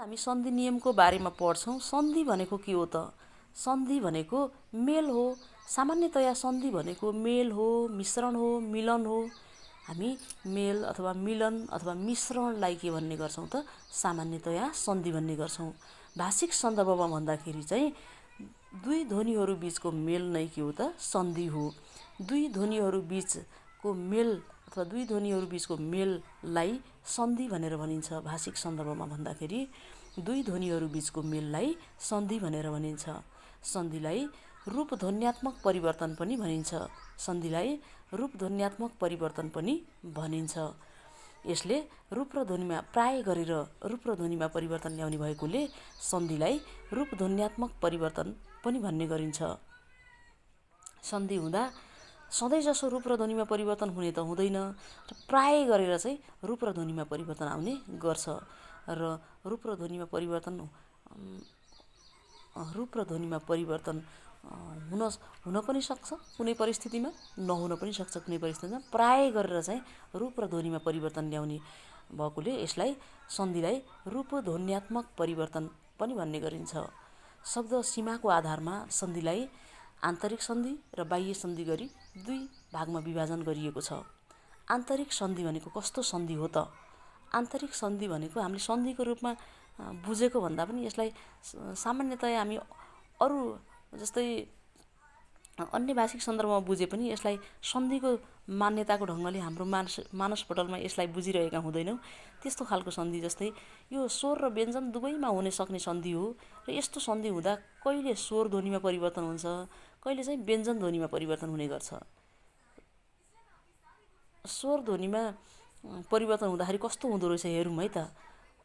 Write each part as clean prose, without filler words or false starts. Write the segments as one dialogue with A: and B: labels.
A: हामी सन्धि नियमको बारेमा पढ्छौँ। सन्धि भनेको के हो त? सन्धि भनेको मेल हो। सामान्यतया सन्धि भनेको मेल हो, मिश्रण हो, मिलन हो। हामी मेल अथवा मिलन अथवा मिश्रणलाई के भन्ने गर्छौँ त? सामान्यतया सन्धि भन्ने गर्छौँ। भाषिक सन्दर्भमा भन्दाखेरि चाहिँ दुई ध्वनिहरू बीचको मेल नै के हो त? सन्धि हो। दुई ध्वनिहरू बीचको मेल अथवा दुई ध्वनिहरू बीचको मेललाई सन्धि भनेर भनिन्छ। भाषिक सन्दर्भमा भन्दाखेरि दुई ध्वनिहरू बीचको मेललाई सन्धि भनेर भनिन्छ। सन्धिलाई रूपध्वन्यात्मक परिवर्तन पनि भनिन्छ। सन्धिलाई रूपध्वन्यात्मक परिवर्तन पनि भनिन्छ। यसले रूप र ध्वनिमा प्राय गरेर रूप र ध्वनिमा परिवर्तन ल्याउने भएकोले सन्धिलाई रूपध्वन्यात्मक परिवर्तन पनि भन्ने गरिन्छ। सन्धि हुँदा सधैँजसो रूप र ध्वनिमा परिवर्तन हुने त हुँदैन, र प्राय गरेर चाहिँ रूप र ध्वनिमा परिवर्तन आउने गर्छ। र रूप र ध्वनिमा परिवर्तन हुन पनि सक्छ कुनै परिस्थितिमा, नहुन पनि सक्छ कुनै परिस्थितिमा। प्राय गरेर चाहिँ रूप र ध्वनिमा परिवर्तन ल्याउने भएकोले यसलाई सन्धिलाई रूपध्वन्यात्मक परिवर्तन पनि भन्ने गरिन्छ। शब्द सीमाको आधारमा सन्धिलाई आन्तरिक सन्धि र बाह्य सन्धि गरी दुई भागमा विभाजन गरिएको छ। आन्तरिक सन्धि भनेको कस्तो सन्धि हो त? आन्तरिक सन्धि भनेको हामीले सन्धिको रूपमा बुझेको भन्दा पनि यसलाई सामान्यतया हामी अरू जस्तै अन्य भाषिक सन्दर्भमा बुझे पनि यसलाई सन्धिको मान्यताको ढङ्गले हाम्रो मानसपटलमा यसलाई बुझिरहेका हुँदैनौँ। त्यस्तो खालको सन्धि जस्तै यो स्वर र व्यञ्जन दुवैमा हुन सक्ने सन्धि हो। र यस्तो सन्धि हुँदा कहिले स्वर ध्वनिमा परिवर्तन हुन्छ, कहिले चाहिँ व्यञ्जन ध्वनिमा परिवर्तन हुने गर्छ। स्वर ध्वनिमा परिवर्तन हुँदाखेरि कस्तो हुँदो रहेछ हेरौँ है त।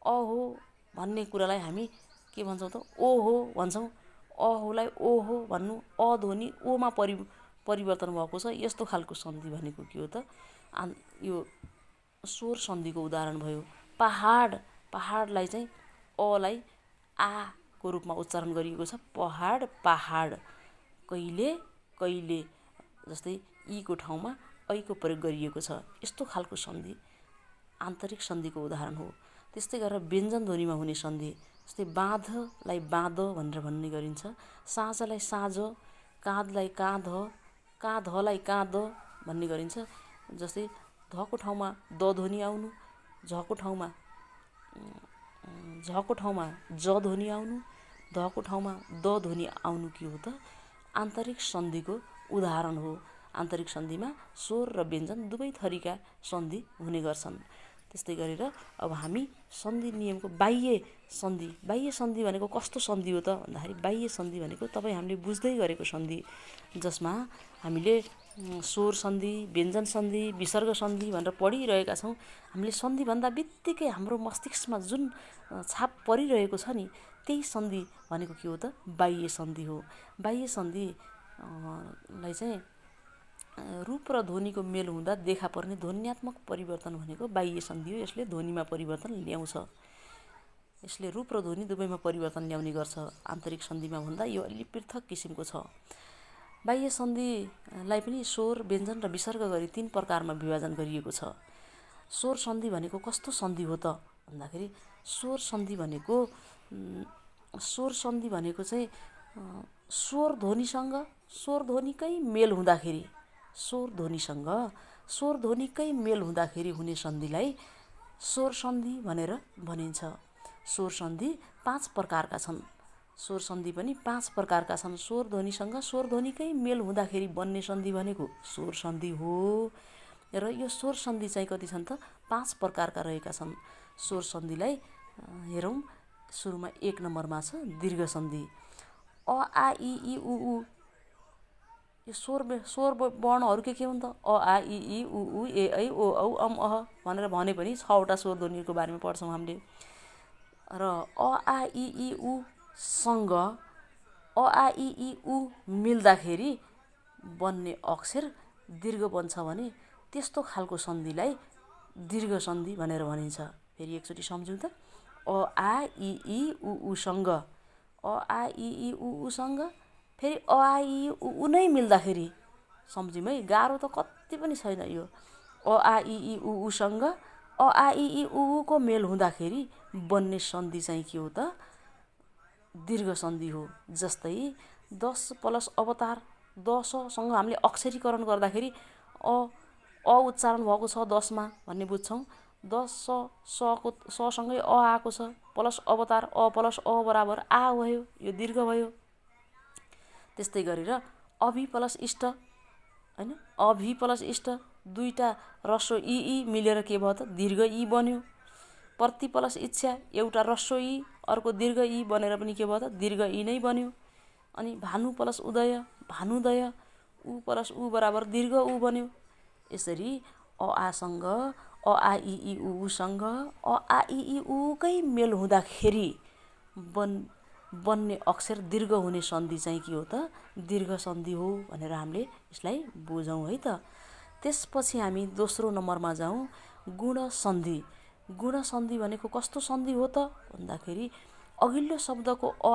A: अ हो भन्ने कुरालाई हामी के भन्छौँ त? ओ हो भन्छौँ। अ होलाई ओ हो भन्नु, अ ध्वनि ओमा परिवर्तन भएको छ। यस्तो खालको सन्धि भनेको के हो त? यो स्वर सन्धिको उदाहरण भयो। पहाडलाई चाहिँ अलाई आको रूपमा उच्चारण गरिएको छ। पहाड, पहाड। कहिले जस्तै ईको ठाउँमा ऐको प्रयोग गरिएको छ। यस्तो खालको सन्धि आन्तरिक सन्धिको उदाहरण हो। त्यस्तै गरेर व्यञ्जन ध्वनिमा हुने सन्धि जस्तै बाँधलाई बाँध भनेर भन्ने गरिन्छ। साँझलाई साँझ, काँधलाई काँध, काँधलाई काँध भन्ने गरिन्छ। जस्तै धको ठाउँमा द ध्वनि आउनु, झको ठाउँमा ज ध्वनि आउनु, धको ठाउँमा द ध्वनि आउनु के हो त? आन्तरिक सन्धिको उदाहरण हो। आन्तरिक सन्धिमा स्वर र व्यञ्जन दुवै थरीका सन्धि हुने गर्छन्। त्यस्तै गरेर अब हामी सन्धि नियमको बाह्य सन्धि भनेको कस्तो सन्धि हो त भन्दाखेरि बाह्य सन्धि भनेको तपाईँ हामीले बुझ्दै गरेको सन्धि, जसमा हामीले स्वर सन्धि, व्यञ्जन सन्धि, विसर्ग सन्धि भनेर पढिरहेका छौँ। हामीले सन्धि भन्दा बित्तिकै हाम्रो मस्तिष्कमा जुन छाप परिरहेको छ नि, त्यही सन्धि भनेको के हो त? बाह्य सन्धि हो। बाह्य सन्धिलाई चाहिँ रूप र ध्वनिको मेल हुँदा देखा पर्ने ध्वन्यात्मक परिवर्तन भनेको बाह्य सन्धि हो। यसले ध्वनिमा परिवर्तन ल्याउँछ। यसले रूप र ध्वनि दुवैमा परिवर्तन ल्याउने गर्छ। आन्तरिक सन्धिमा भन्दा यो अलि पृथक किसिमको छ। बाह्य सन्धिलाई पनि स्वर, व्यञ्जन र विसर्ग गरी 3 प्रकारमा विभाजन गरिएको छ। स्वर सन्धि भनेको कस्तो सन्धि हो त भन्दाखेरि स्वर सन्धि भनेको चाहिँ स्वर ध्वनिकै मेल हुँदाखेरि हुने सन्धिलाई स्वर सन्धि भनेर भनिन्छ। स्वर सन्धि 5 प्रकारका छन्। स्वर सन्धि पनि 5 प्रकारका छन्। स्वर ध्वनिसँग स्वर ध्वनिकै मेल हुँदाखेरि बन्ने सन्धि भनेको स्वर सन्धि हो। र यो स्वर सन्धि चाहिँ कति छन् त? 5 प्रकारका रहेका छन्। स्वर सन्धिलाई हेरौँ। सुरुमा 1 नम्बरमा छ दीर्घ सन्धि। अ आ इ ई उ ऊ। यो स्वर वर्णहरू के हुन् त? अ आ इ ई उ ऊ ए ऐ ओ औ अम अह भनेर भने पनि 6वटा स्वर ध्वनिहरूको बारेमा पढ्छौँ हामीले। र अ आ इ ई उ सँग अ आ इ ई उ मिल्दाखेरि बन्ने अक्षर दीर्घ बन्छ भने त्यस्तो खालको सन्धिलाई दीर्घ सन्धि भनेर भनिन्छ। फेरि एकचोटि सम्झौँ त। अ आ इ ई उ ऊ सँग, अ आ इ ई उ ऊ सँग, फेरि अ आ इ ई उ ऊ नै मिल्दाखेरि, सम्झौँ है, गाह्रो त कति पनि छैन यो। अ आ इ ई उ ऊ सँग, अ आ इ ई उ ऊ को मेल हुँदाखेरि बन्ने सन्धि चाहिँ के हो त दीर्घ सन्धि हो। जस्तै 10 प्लस अवतार 10सँग हामीले अक्षरीकरण गर्दाखेरि अ उच्चारण भएको छ 10 मा भन्ने बुझ्छौँ। 10 को सँगै अ आएको छ प्लस अवतार अ प्लस अ बराबर आ भयो, यो दीर्घ भयो। त्यस्तै गरेर अभि प्लस इष्ट हैन, अभि प्लस इष्ट दुईटा ह्रस्व ई मिलेर के भयो त दीर्घ ई बन्यो। प्रति प्लस इच्छा एउटा ह्रस्व ई अर्को दीर्घ ई बनेर पनि के भयो त दीर्घ ई नै बन्यो। अनि भानु प्लस उदय भानुदय उ प्लस उ बराबर दीर्घ उ बन्यो। यसरी अ आसँग अ आ इ ई उ ऊसँग अ आ इ ई उ कै मेल हुँदाखेरि बन्ने अक्षर दीर्घ हुने सन्धि चाहिँ के हो त दीर्घ सन्धि हो भनेर हामीले यसलाई बुझौँ है त। त्यसपछि हामी दोस्रो नम्बरमा जाउँ गुण सन्धि। गुण सन्धि भनेको कस्तो सन्धि हो त भन्दाखेरि अघिल्लो शब्दको अ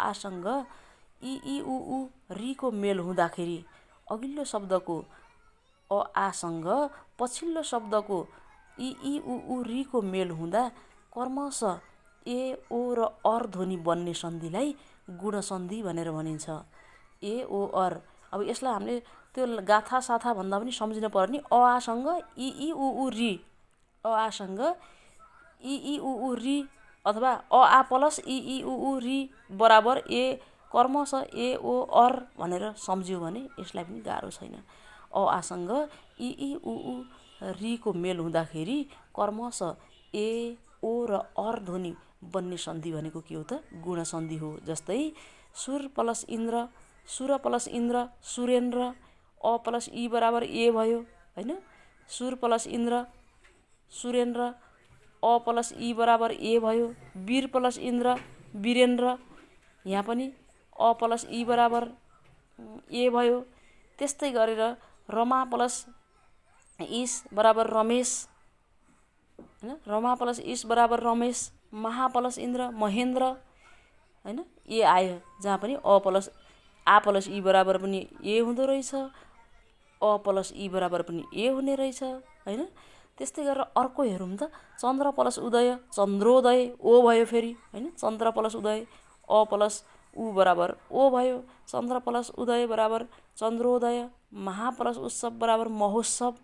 A: आसँग इ ई उ ऊ री को मेल हुँदाखेरि अघिल्लो शब्दको अ आसँग पछिल्लो शब्दको इ ई उ ऊ री को मेल हुँदा क्रमशः ए ओ र अर ध्वनि बन्ने सन्धिलाई गुण सन्धि भनेर भनिन्छ। ए ओ अर अब यसलाई हामीले त्यो गाथा साथा भन्दा पनि सम्झिन पर्ने अ आसँग इ ई उ ऊ री अ आसँग इ ई उ ऊ री अथवा अ आ प्लस इ ई उ ऊ री बराबर ए क्रमशः ए ओ अर भनेर सम्झ्यो भने यसलाई पनि गाह्रो छैन। अ आसँग इ ई उ ऊ री को मेल हुँदाखेरि क्रमशः ए ओ र अर ध्वनि बन्ने सन्धि भनेको के हो त गुण सन्धि हो। जस्तै सुर प्लस इन्द्र सुर प्लस इन्द्र सुरेन्द्र अ प्लस ई बराबर ए भयो हैन। सुर प्लस इन्द्र सुरेन्द्र अ प्लस ई बराबर ए भयो। वीर प्लस इन्द्र वीरेन्द्र यहाँ पनि अ प्लस ई बराबर ए भयो। त्यस्तै गरेर रमा प्लस इस बराबर रमेश हैन, रमा प्लस इस बराबर रमेश। महा प्लस इन्द्र महेन्द्र हैन, ए आयो जहाँ पनि अ प्लस आ प्लस ई बराबर पनि ए हुँदो रहेछ, अ प्लस ई बराबर पनि ए हुने रहेछ हैन। त्यस्तै गरेर अर्को हेरौँ त चन्द्र प्लस उदय चन्द्रोदय ओ भयो फेरि हैन। चन्द्र प्लस उदय अ प्लस उ बराबर ओ भयो। चन्द्र प्लस उदय बराबर चन्द्रोदय। महा प्लस उत्सव बराबर महोत्सव।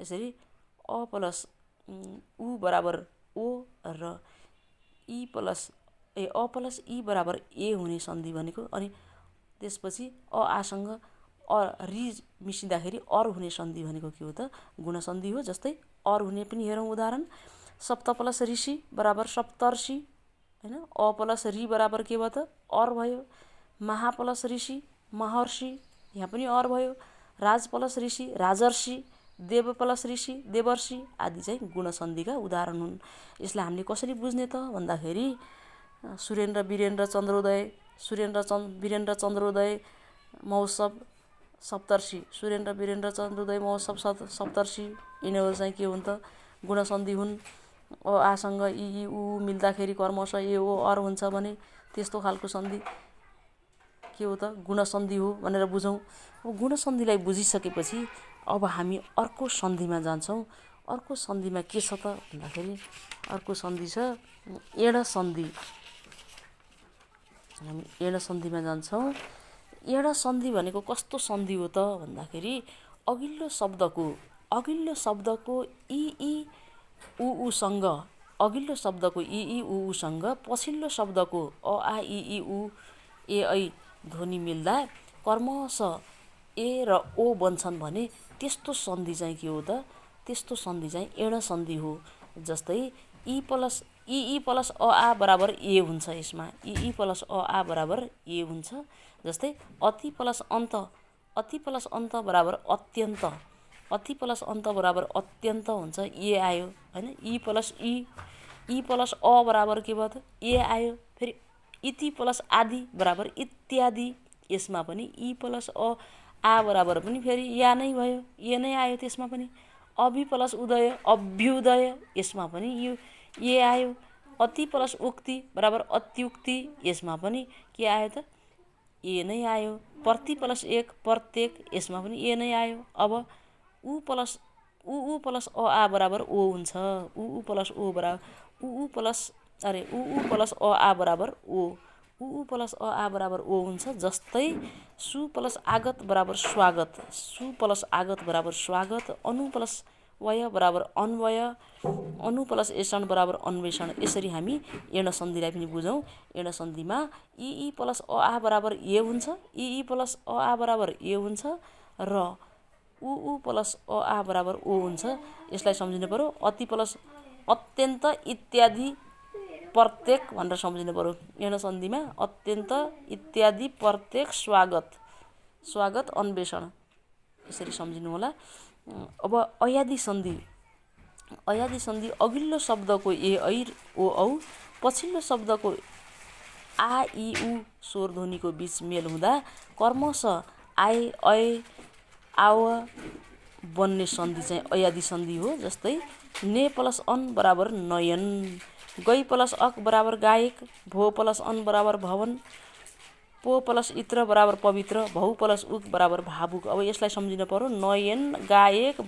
A: यसरी अ प्लस उ बराबर ओ र ई प्लस अ प्लस ई बराबर ए हुने सन्धि भनेको। अनि त्यसपछि अ आसँग अ री मिसिँदाखेरि अर हुने सन्धि भनेको के हो त गुण सन्धि हो। जस्तै अर हुने पनि हेरौँ उदाहरण सप्त प्लस ऋषि बराबर सप्तर्षि हैन। अ प्लस री बराबर के भयो त अर भयो। महा प्लस ऋषि महर्षि यहाँ पनि अर भयो। राज प्लस ऋषि राजर्षि देव प्लस ऋषि देवर्षि आदि चाहिँ गुण सन्धिका उदाहरण हुन्। यसलाई हामीले कसरी बुझ्ने त भन्दाखेरि सुरेन्द्र वीरेन्द्र चन्द्रोदय सुरेन्द्र वीरेन्द्र चन्द्रोदय महोत्सव सप्तर्षि सुरेन्द्र वीरेन्द्र चन्द्रोदय महोत्सव सप्तर्षि यिनीहरू चाहिँ के हुन् त गुण सन्धि हुन्। अ आसँग इ ई उ ऊ मिल्दाखेरि क्रमशः ए ओ अर हुन्छ भने त्यस्तो खालको सन्धि के हो त गुण सन्धि हो भनेर बुझौँ। अब गुण सन्धिलाई बुझिसकेपछि अब हामी अर्को सन्धिमा जान्छौँ। अर्को सन्धिमा के छ त भन्दाखेरि अर्को सन्धि छ एण सन्धि। हामी एण सन्धिमा जान्छौँ। एण सन्धि भनेको कस्तो सन्धि हो त भन्दाखेरि अघिल्लो शब्दको इ ई उ ऊसँग अघिल्लो शब्दको इ ई उ ऊसँग पछिल्लो शब्दको अ आ इ ई उ ए ऐ ध्वनि मिल्दा क्रमशः ए र ओ बन्छन् भने त्यस्तो सन्धि चाहिँ के हो त त्यस्तो सन्धि चाहिँ एण सन्धि हो। जस्तै ई प्लस अ आ बराबर ए हुन्छ। यसमा ई प्लस अ आ बराबर ए हुन्छ। जस्तै अति प्लस अन्त बराबर अत्यन्त अति प्लस अन्त बराबर अत्यन्त हुन्छ ए आयो हैन। ई प्लस अ बराबर के भयो त ए आयो। फेरि इति प्लस आदि बराबर इत्यादि यसमा पनि ई प्लस अ आ बराबर पनि फेरि या नै भयो ए नै आयो। त्यसमा पनि अभि प्लस उदय अभ्युदय यसमा पनि यो ए आयो। अति प्लस उक्ति बराबर अत्युक्ति यसमा पनि के आयो त ए नै आयो। प्रति प्लस एक प्रत्येक यसमा पनि ए नै आयो। अब उ प्लस उ प्लस अ आ बराबर ओ हुन्छ। उ प्लस ओ बराबर उ प्लस अ आ बराबर ओ। उ प्लस अ आ बराबर ओ हुन्छ। जस्तै सु प्लस आगत बराबर स्वागत। सु प्लस आगत बराबर स्वागत। अनु प्लस वय बराबर अन्वय। अनु प्लस एषण बराबर अन्वेषण। यसरी हामी एण सन्धिलाई पनि बुझौँ। एण सन्धिमा इ प्लस अ आ बराबर ए हुन्छ। इ प्लस अ आ बराबर ए हुन्छ र उ प्लस अ आ बराबर ओ हुन्छ। यसलाई सम्झिनु पर्यो। अति प्लस अत्यन्त इत्यादि प्रत्येक भनेर सम्झिनु पर्यो। एण सन्धिमा अत्यन्त इत्यादि प्रत्येक स्वागत स्वागत अन्वेषण यसरी सम्झिनु होला। अब अयादि सन्धि। अयादि सन्धि अघिल्लो शब्दको ए ऐ ओ औ पछिल्लो शब्दको आ इ उ स्वर ध्वनिको बीच मेल हुँदा कर्मशः आए अय आव बन्ने सन्धि चाहिँ अयादि सन्धि हो। जस्तै ने प्लस अन बराबर नयन। गै प्लस अक बराबर गायक। भो प्लस अन बराबर भवन। पो प्लस इत्र बराबर पवित्र। भौ प्लस उक बराबर भावुक। अब यसलाई सम्झिनु पर्यो। नयन, गायक,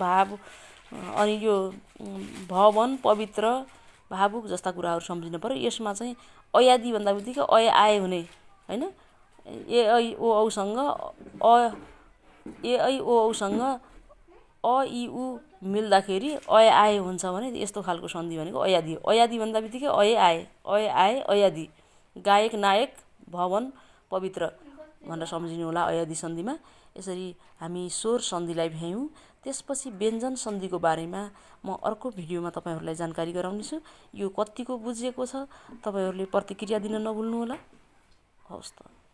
A: अनि यो भवन, पवित्र, भावुक जस्ता कुराहरू सम्झिनु पर्यो। यसमा चाहिँ अयादि भन्दा बित्तिकै अय आए हुने हैन। ए ऐ ओ औसँग अ इ उ मिल्दाखेरि अय आए हुन्छ भने यस्तो खालको सन्धि भनेको अयादि हो। अयादि भन्दा बित्तिकै अय आए अयादि। गायक, नायक, भवन, पवित्र भनेर सम्झिनु होला अयादि सन्धिमा। यसरी हामी स्वर सन्धिलाई भ्यायौँ। त्यसपछि व्यञ्जन सन्धिको बारेमा म अर्को भिडियोमा तपाईहरूलाई जानकारी गराउनेछु। यो कतिको बुझिएको छ तपाईँहरूले प्रतिक्रिया दिन नभुल्नुहोला। हवस् त।